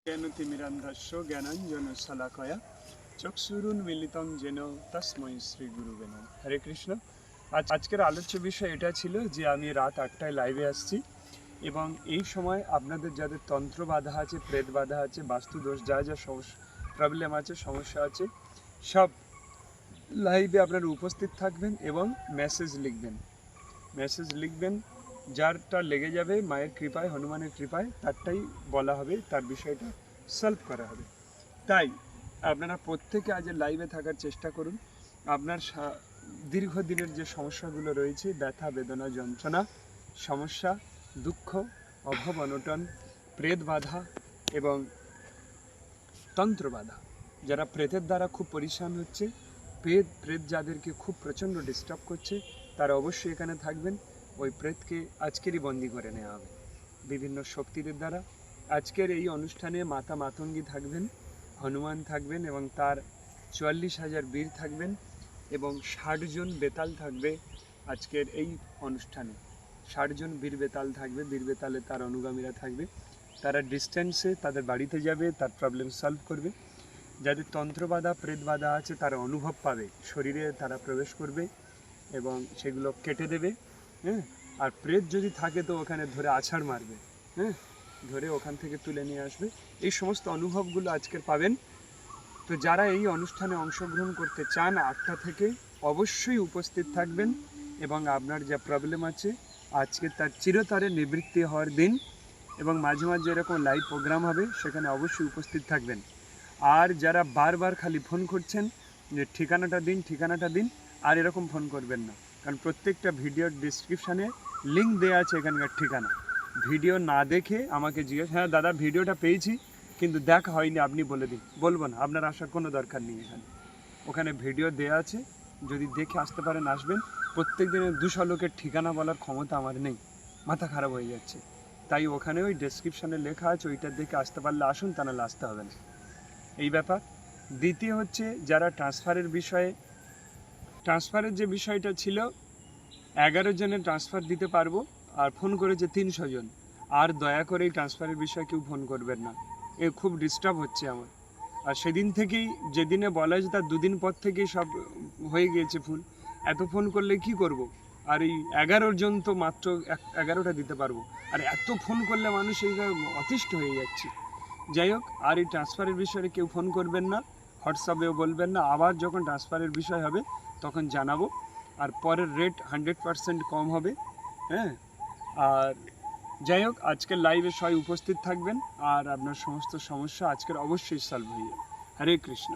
জ্ঞানতিমিরান্ধস্য জ্ঞানাঞ্জনশলাকয়া চক্ষুরুন্মিলিতং যেন তস্मै শ্রী গুরুবে নমঃ। হরে কৃষ্ণ। আজকের আলোচ্য বিষয় এটা ছিল যে আমি রাত 8টায় লাইভে আসছি এবং এই সময় আপনাদের যাদের তন্ত্র বাধা আছে, প্রেত বাধা আছে, বাস্তু দোষ, যা যা প্রবলেম আছে, সমস্যা আছে, সব লাইভে আপনারা উপস্থিত থাকবেন এবং মেসেজ লিখবেন। যারটা লেগে যাবে মায়ের কৃপায়, হনুমানের কৃপায়, তারটাই বলা হবে, তার বিষয়টা সলভ করা হবে। তাই আপনারা প্রত্যেকে আজ লাইভে থাকার চেষ্টা করুন। আপনার দীর্ঘদিনের যে সমস্যাগুলো রয়েছে, ব্যথা, বেদনা, যন্ত্রণা, সমস্যা, দুঃখ, অভাব, অনটন, প্রেত বাধা এবং তন্ত্র বাধা, যারা প্রেতের দ্বারা খুব পরিশ্রান হচ্ছে, প্রেত যাদেরকে খুব প্রচণ্ড ডিস্টার্ব করছে, তারা অবশ্যই এখানে থাকবেন। ওই প্রেতকে আজকেরই বন্দি করে নেওয়া হবে বিভিন্ন শক্তিদের দ্বারা। আজকের এই অনুষ্ঠানে মাতা মাতঙ্গী থাকবেন, হনুমান থাকবেন এবং তার 44,000 বীর থাকবেন এবং 60 জন বেতাল থাকবে। আজকের এই অনুষ্ঠানে 60 জন বীর বেতাল থাকবে। বীর বেতালে তার অনুগামীরা থাকবে। তারা ডিস্টেন্সে তাদের বাড়িতে যাবে, তার প্রবলেম সলভ করবে। যাদের তন্ত্রবাধা, প্রেত বাধা আছে, তারা অনুভব পাবে, শরীরে তারা প্রবেশ করবে এবং সেগুলো কেটে দেবে। আর প্রেত যদি থাকে তো ওখানে ধরে আছাড় মারবে, ধরে ওখান থেকে তুলে নিয়ে আসবে। এই সমস্ত অনুভবগুলো আজকের পাবেন। তো যারা এই অনুষ্ঠানে অংশগ্রহণ করতে চান 8টা থেকে অবশ্যই উপস্থিত থাকবেন এবং আপনার যা প্রবলেম আছে আজকে তার চিরতরে নিবৃত্তি হওয়ার দিন। এবং মাঝে মাঝে এরকম লাইভ প্রোগ্রাম হবে, সেখানে অবশ্যই উপস্থিত থাকবেন। আর যারা বারবার খালি ফোন করছেন যে ঠিকানাটা দিন, আর এরকম ফোন করবেন না, কারণ প্রত্যেকটা ভিডিওর ডিসক্রিপশানে লিঙ্ক দেওয়া আছে এখানকার ঠিকানা। ভিডিও না দেখে আমাকে হ্যাঁ দাদা ভিডিওটা পেয়েছি কিন্তু দেখা হয়নি, আপনি বলে দিন। বলবো না, আপনার আসার কোনো দরকার নেই। ওখানে ভিডিও দেওয়া আছে, যদি দেখে আসতে পারেন আসবেন। প্রত্যেক দিনের 200 লোকের ঠিকানা বলার ক্ষমতা আমার নেই, মাথা খারাপ হয়ে যাচ্ছে। তাই ওখানে ওই ডেসক্রিপশানে লেখা আছে, ওইটা দেখে আসতে পারলে আসুন, তা নাহলে আসতে হবে না, এই ব্যাপার। দ্বিতীয় হচ্ছে, যারা ট্রান্সফারের যে বিষয়টা ছিল, 11 জনের ট্রান্সফার দিতে পারবো, আর ফোন করেছে 300 জন। আর দয়া করে এই ট্রান্সফারের বিষয়ে কেউ ফোন করবেন না, এ খুব ডিস্টার্ব হচ্ছে আমার। আর সেদিন থেকেই, যেদিনে বলা হয়েছে তার 2 দিন পর থেকেই সব হয়ে গিয়েছে ফুল। এত ফোন করলে কি করব? আর এই 11 জন তো মাত্র 11টা দিতে পারবো, আর এত ফোন করলে মানুষ এইভাবে অতিষ্ঠ হয়ে যাচ্ছে। যাই হোক, আর এই ট্রান্সফারের বিষয়ে কেউ ফোন করবেন না, হোয়াটসঅ্যাপেও বলবেন না। আবার যখন ট্রান্সফারের বিষয় হবে তখন জানাবো। আর পরের রেট 100% কম হবে। আর যাই হোক, আজকের লাইভে সবাই উপস্থিত থাকবেন আর আপনার সমস্ত সমস্যা আজকের অবশ্যই সলভ হয়ে যাবে। হরে কৃষ্ণ।